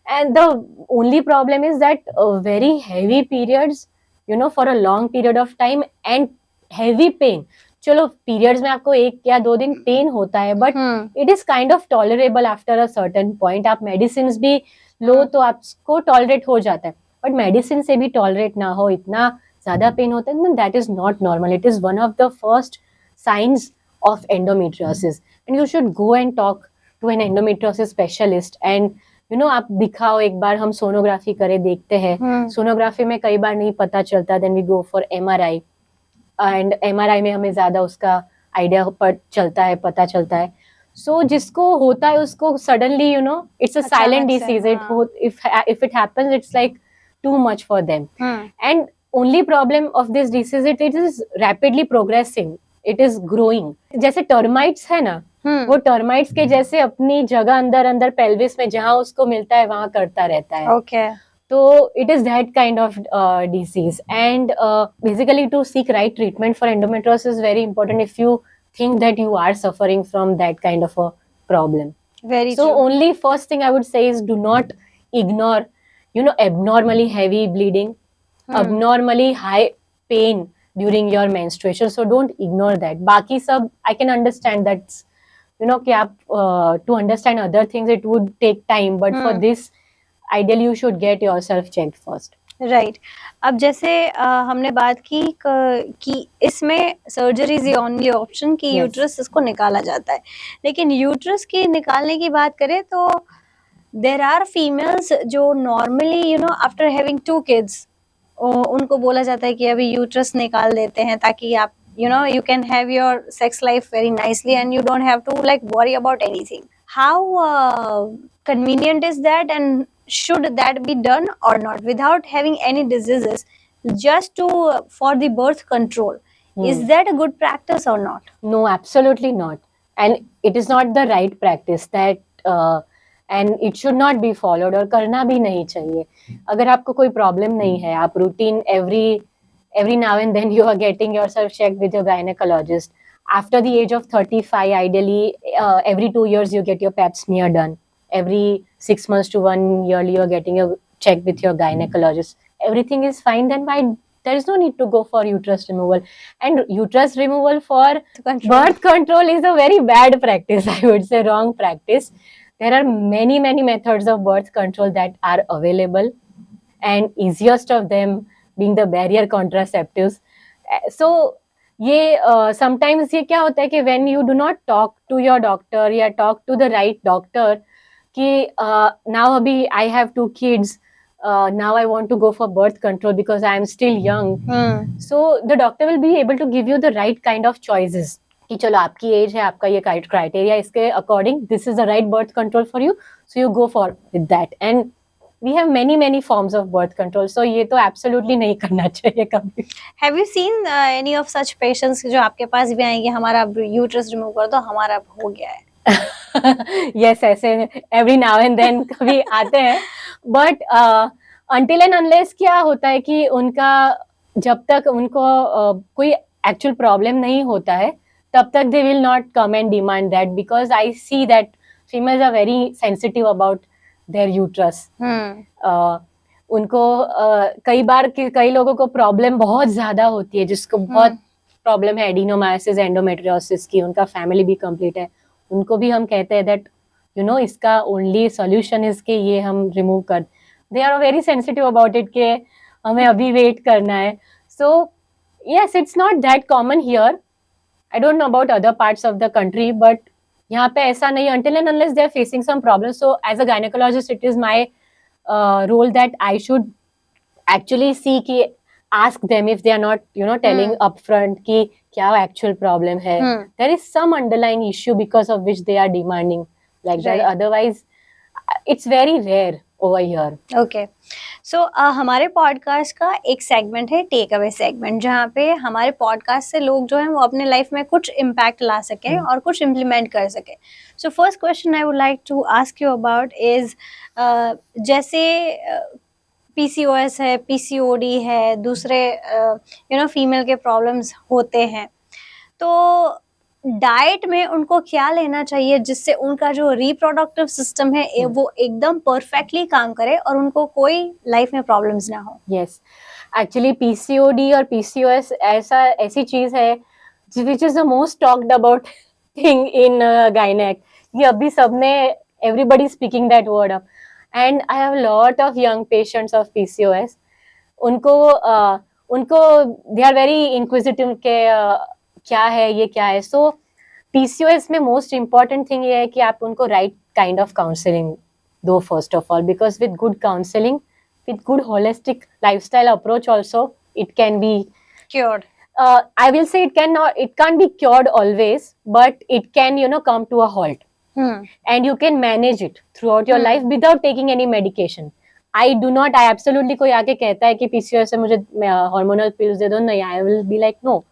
and the only problem is that very heavy periods, you know, for a long period of time and heavy pain, चलो periods में आपको 1 या 2 दिन pen होता है, but it is kind of tolerable after a certain point. आप medicine भी लो तो आपको टॉलरेट हो जाता है, बट मेडिसिन से भी टॉलरेट ना हो, इतना ज्यादा पेन होता है, that is not normal. It is one of the first science of endometriosis, and you should go and talk to an endometriosis specialist. And आप दिखाओ एक बार, हम सोनोग्राफी करे देखते हैं. सोनोग्राफी में कई बार नहीं पता चलता, then we go for MRI, and MRI में हमें ज्यादा उसका आइडिया पता चलता है. सो जिसको होता है उसको suddenly it's a silent disease. If it happens it's like too much for them. And only problem of this disease it is rapidly progressing, it is growing. जैसे टर्माइट्स है ना, वो टर्माइट्स के जैसे अपनी जगह अंदर पेल्विस में जहां उसको मिलता है वहां करता रहता है. Okay. तो it is that kind of disease. And basically to seek right treatment for endometriosis is very important if you think that you are suffering from that kind of a problem. Very So true. only first thing I would say is do not ignore abnormally heavy bleeding, abnormally high pain during your menstruation. So don't ignore that. बाकी सब I can understand that कि आप to understand other things it would take time, but for this ideally you should get yourself checked first. Right. अब जैसे हमने बात की कि इसमें surgery is the only option कि Yes. यूट्रस इसको निकाला जाता है, लेकिन यूट्रस की निकालने की बात करें तो देर आर फीमेल्स जो नॉर्मली आफ्टर हैविंग 2 किड्स उनको बोला जाता है कि अभी यूट्रस निकाल देते हैं ताकि आप you can have your sex life very nicely and you don't have to like worry about anything. How convenient is that, and should that be done or not without having any diseases, just for the birth control? Is that a good practice or not? No, absolutely not. And it is not the right practice that and it should not be followed, और करना भी नहीं चाहिए. अगर आपको कोई problem नहीं है, आप routine every now and then you are getting yourself checked with your gynecologist. After the age of 35, ideally, every 2 years you get your pap smear done. Every 6 months to 1 year you are getting a check with your gynecologist. Everything is fine, then why there is no need to go for uterus removal. And uterus removal for birth control is a very bad practice. I would say wrong practice. There are many methods of birth control that are available, and easiest of them being the barrier contraceptives. So sometimes ये क्या होता है कि when you do not talk to your doctor या talk to the right doctor कि now अभी I have 2 kids, now I want to go for birth control because I am still young. So the doctor will be able to give you the right kind of choices कि चलो आपकी as है, आपका ये criteria, इसके according this is the right birth control for you, so you go for with that. And we have many forms of birth control, so ये तो absolutely नहीं करना चाहिए कभी. Have you seen any of such patients जो आपके पास भी आएंगे हमारा यूट्रस रिमूव कर दो, हमारा हो गया है? Yes, ऐसे every now and then कभी आते हैं, but until and unless क्या होता है कि उनका जब तक उनको कोई actual problem नहीं होता है तब तक they will not come and demand that, because I see that females are very sensitive about their uterus. उनको कई लोगों को प्रॉब्लम बहुत ज्यादा होती है, जिसको बहुत प्रॉब्लम है एडिनोमायोसिस, एंडोमेट्रियोसिस की, उनका फैमिली भी कंप्लीट है, उनको भी हम कहते हैं दैट इसका ओनली सॉल्यूशन इज के ये हम रिमूव कर. They are very sensitive about it के हमें अभी वेट करना है. So yes, it's not that common here. I don't know about other parts of the country, but यहाँ पे ऐसा नहीं, until and unless they are facing some problem. So as a gynecologist, it is my role that I should actually see कि ask them if they are not telling upfront कि क्या actual problem है. There is some underlying issue because of which they are demanding like that. Otherwise it's very rare over here. Okay. So हमारे podcast का एक segment है take away segment, जहाँ पे हमारे पॉडकास्ट से लोग जो हैं वो अपने लाइफ में कुछ इम्पैक्ट ला सकें और कुछ इम्प्लीमेंट कर सकें. So first question I would like to ask you about is जैसे PCOS है, PCOD है, दूसरे फीमेल के प्रॉब्लम्स होते हैं, तो डाइट में उनको क्या लेना चाहिए जिससे उनका जो रिप्रोडक्टिव सिस्टम है वो एकदम परफेक्टली काम करे और उनको कोई लाइफ में प्रॉब्लम्स ना हो? यस, एक्चुअली PCOD और PCOS ऐसी चीज है which is the most talked about thing in gynec. ये अभी सबने everybody speaking that word up, and I have a lot of young patients of PCOS. उनको they are very inquisitive के क्या है ये क्या है. So PCOS में most important thing ये है कि आप उनको right kind of counseling दो first of all, because with good counseling, with good holistic lifestyle approach also, it can be Cured. I will say it can't be cured always, but it can come to a halt, and you can manage it throughout your life without taking any medication. I absolutely कोई आके कहता है कि PCOS है मुझे hormonal pills दे दो, नहीं, I will be like no,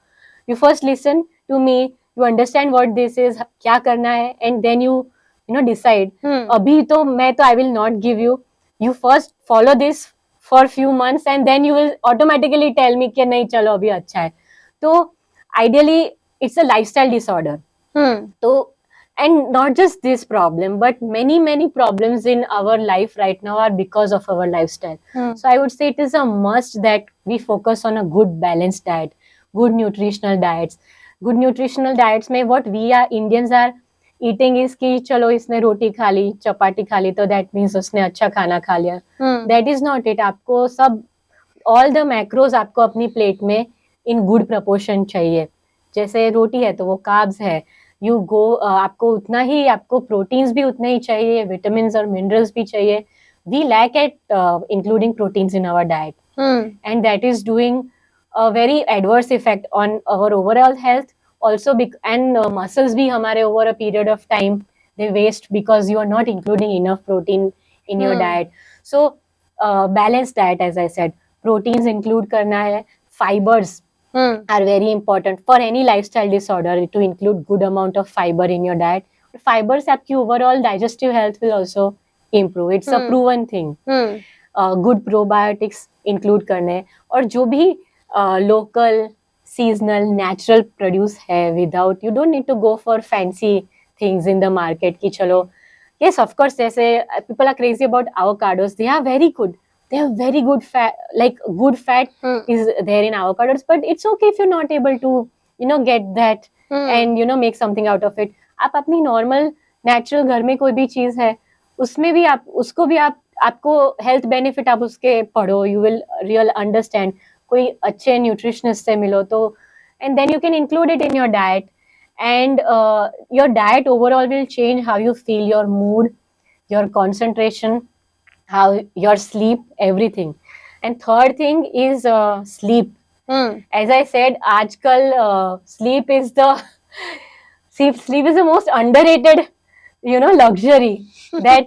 you first listen to me, you understand what this is, क्या करना है, and then you decide. अभी तो मैं तो I will not give you first follow this for few months and then you will automatically tell me कि नहीं चलो अभी अच्छा है. तो ideally it's a lifestyle disorder. तो and not just this problem, but many problems in our life right now are because of our lifestyle. So I would say it is a must that we focus on a good balanced diet, good nutritional diets. Good nutritional diets में what we are Indians are eating is कि चलो इसने रोटी खा ली, चपाती खा ली, तो that means उसने अच्छा खाना खा लिया. That is not it. आपको सब all the macros आपको अपनी प्लेट में in good proportion चाहिए. जैसे रोटी है तो वो carbs है. You go आपको उतना ही आपको proteins भी उतने ही चाहिए, vitamins और minerals भी चाहिए. We lack at including proteins in our diet, and that is doing a very adverse effect on our overall health. Also, and muscles भी हमारे over a period of time they waste because you are not including enough protein in your diet. So balanced diet, as I said, proteins include करना है, fibers are very important for any lifestyle disorder to include good amount of fiber in your diet. Fibers आपकी overall digestive health will also improve. It's a proven thing. Good probiotics include करने, और जो भी local, seasonal, natural produce है, without you don't need to go for fancy things in the market कि चलो. Yes, of course, जैसे people are crazy about avocados. They are very good. They have very good fat, like good fat is there in avocados, but it's okay if you're not able to get that and make something out of it. आप अपनी normal natural घर में कोई भी चीज है उसमें भी आप उसको भी आपको health benefit आप उसके पढ़ो, you will real understand. कोई अच्छे nutritionist से मिलो तो, and then you can include it in your diet, and your diet overall will change how you feel, your mood, your concentration, how your sleep, everything. And third thing is sleep. As I said, आजकल sleep is the most underrated luxury that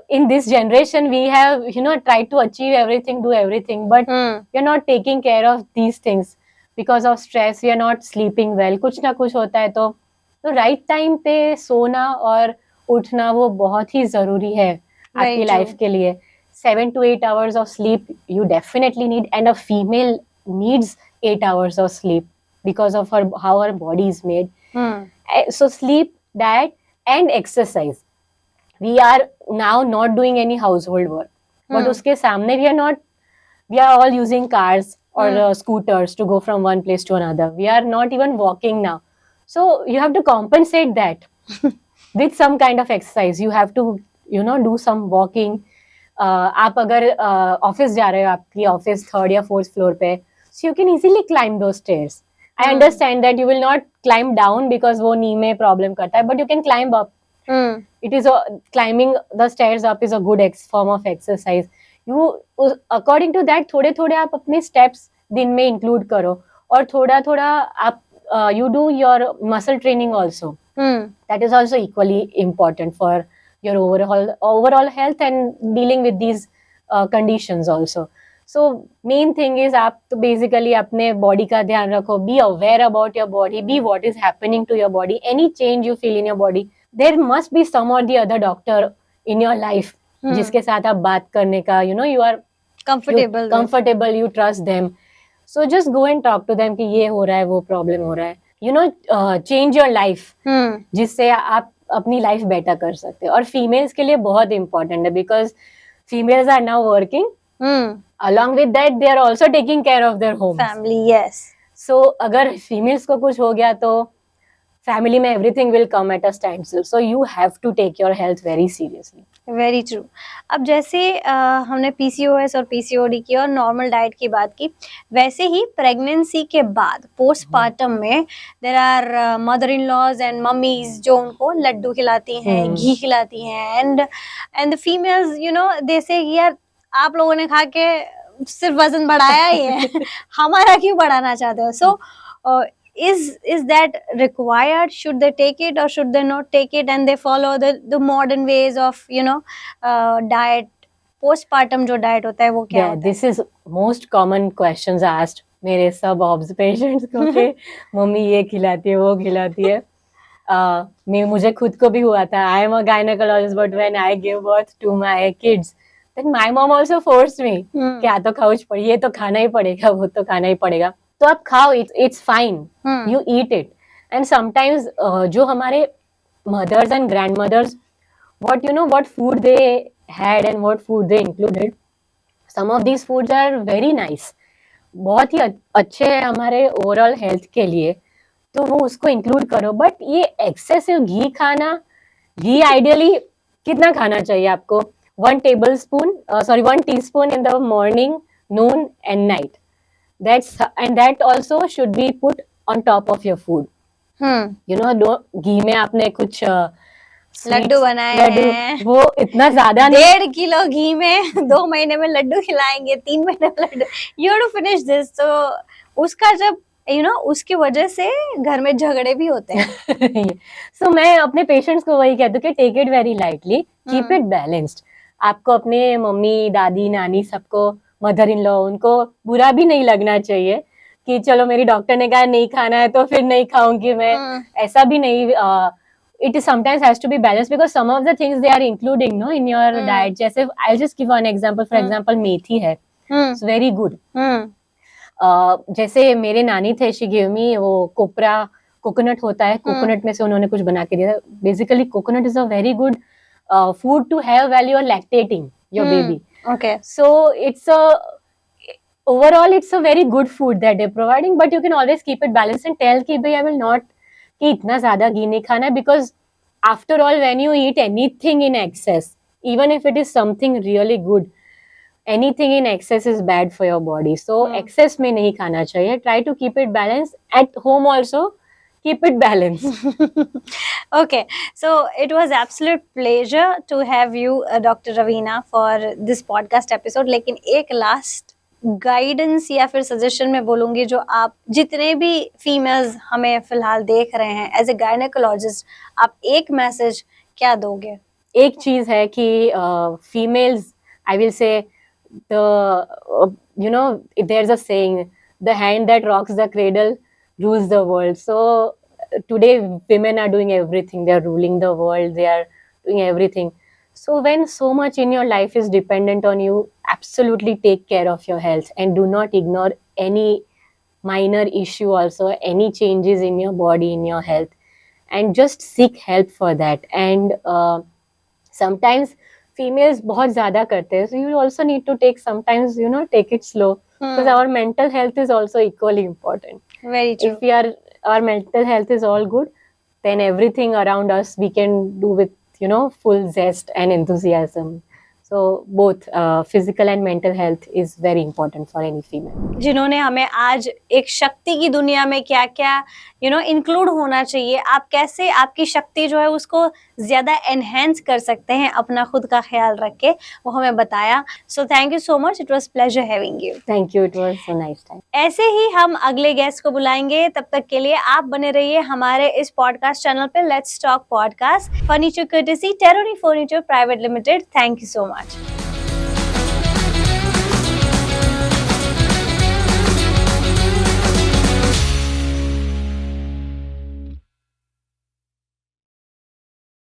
in this generation we have tried to achieve everything, do everything, but we are not taking care of these things because of stress. We are not sleeping well. कुछ ना कुछ होता है तो right time पे सोना और उठना वो बहुत ही जरूरी है आपकी लाइफ के लिए. 7 to 8 hours of sleep you definitely need, and a female needs 8 hours of sleep because of how her body is made. So sleep, diet and exercise. We are now not doing any household work, but उसके सामने we are all using cars or scooters to go from one place to another. We are not even walking now. So you have to compensate that with some kind of exercise. You have to do some walking. आप अगर office जा रहे हो, आपकी office 3rd या 4th floor पे, so you can easily climb those stairs. I understand that you will not climb down because वो knee में problem करता है, but you can climb up. It is climbing the stairs up is a good form of exercise. You according to that थोड़े आप अपने steps दिन में include करो, और थोड़ा आप you do your muscle training also. That is also equally important for your overall health and dealing with these conditions also. So main thing is आप तो basically अपने body का ध्यान रखो. Be aware about your body. Be what is happening to your body. Any change you feel in your body, there must be some or the other doctor in your life जिसके साथ आप बात करने का you are comfortable, you trust them. So just go and talk to them कि ये हो रहा है, वो problem हो रहा है. Change your life जिससे आप अपनी लाइफ बेटर कर सकते हैं. और फीमेल्स के लिए बहुत इम्पोर्टेंट है because females are now working, along with that they are also taking care of their homes, family. Yes, So अगर फीमेल्स को कुछ हो गया तो फैमिली में everything will come at a standstill. So you have to take your health very seriously. Very true. अब जैसे हमने पीसीओएस और पीसीओडी की और नॉर्मल डाइट की बात की, वैसे ही प्रेगनेंसी के बाद पोस्टपार्टम में there are mother in laws and mummies जो उनको लड्डू खिलाती हैं, घी खिलाती हैं, and the females you know they say यार आप लोगों ने खा के सिर्फ वजन बढ़ाया ही है हमारा क्यों बढ़ाना चाहते हो? सो is that required? Should they take it or should they not take it, and they follow the modern ways of diet? Postpartum जो diet होता है वो क्या Yeah, होता this is most common questions asked मेरे सब ऑब्स पेशेंट्स को कि मम्मी ये खिलाती है वो खिलाती है. मुझे खुद को भी हुआ था. I am a gynaecologist but when I give birth to my kids then my mom also forced me क्या तो खाओ पड़ी, ये तो खाना ही पड़ेगा, वो तो खाना ही पड़ेगा. तो आप खाओ, it's fine, you eat it. And sometimes जो हमारे mothers and grandmothers what food they had and what food they included, some of these foods are very nice, बहुत ही अच्छे हैं हमारे ओवरऑल हेल्थ के लिए, तो वो उसको इंक्लूड करो. बट ये एक्सेसिव घी खाना, घी आइडियली कितना खाना चाहिए आपको? 1 teaspoon in the morning, noon and night. That also should be put on top of your food. घी में आपने कुछ लड्डू बनाए हैं, वो इतना ज्यादा नहीं, 1.5 किलो घी में 2 महीने में लड्डू खिलाएंगे, 3 महीने में laddu. You have to finish this. तो उसका जब उसकी वजह से घर में झगड़े भी होते हैं. So मैं अपने पेशेंट्स को वही कहती हूँ कि take it very lightly, keep it balanced. आपको अपने मम्मी, दादी, नानी, सबको, मदर इन लॉ, उनको बुरा भी नहीं लगना चाहिए कि चलो मेरी डॉक्टर ने कहा नहीं खाना है तो फिर नहीं खाऊंगी मैं. ऐसा भी नहीं. It sometimes has to be balanced because some of the things they are including in your diet. जैसे I'll just give one example. For example, मेथी है, it's very good. जैसे मेरे नानी थे, she gave me वो कोपरा कोकोनट होता है, coconut में से उन्होंने कुछ बना के दिया. Basically, coconut is a very good food to have while you are lactating your baby. Okay. So overall it's a very good food that they're providing, but you can always keep it balanced and tell कि भाई I will not कि इतना ज्यादा घी नहीं खाना है, because after all when you eat anything in excess, even if it is something really good, anything in excess is bad for your body. So excess में नहीं खाना चाहिए. Try to keep it balanced. At home also keep it balanced. Okay, so it was absolute pleasure to have you, Dr. Raveena, for this podcast episode. लेकिन एक last guidance या फिर suggestion में बोलूंगी जो आप जितने भी फीमेल्स हमें फिलहाल देख रहे हैं एज ए गायनेकोलॉजिस्ट, आप एक मैसेज क्या दोगे? एक चीज है कि females, I will say there is a saying, the hand that rocks the cradle rules the world. So today women are doing everything, they are ruling the world, they are doing everything. So when so much in your life is dependent on you, absolutely take care of your health and do not ignore any minor issue also, any changes in your body, in your health, and just seek help for that. And sometimes females बहुत ज़्यादा करते हैं, so you also need to take sometimes, take it slow, because our mental health is also equally important. Very true. If our mental health is all good, then everything around us we can do with full zest and enthusiasm. So both physical and mental health is very important for any female. जिन्होंने हमें आज एक शक्ति की दुनिया में क्या क्या इंक्लूड होना चाहिए, आप कैसे आपकी शक्ति जो है उसको ज्यादा एनहेंस कर सकते हैं अपना खुद का ख्याल रख के, वो हमें बताया. So thank you so much. It was pleasure having you. Thank you. It was so nice time. ऐसे ही हम अगले गेस्ट को बुलाएंगे. तब तक के लिए आप बने रहिए हमारे इस पॉडकास्ट चैनल पे, let's talk podcast. Furniture courtesy Teroni furniture private limited. Thank you so much.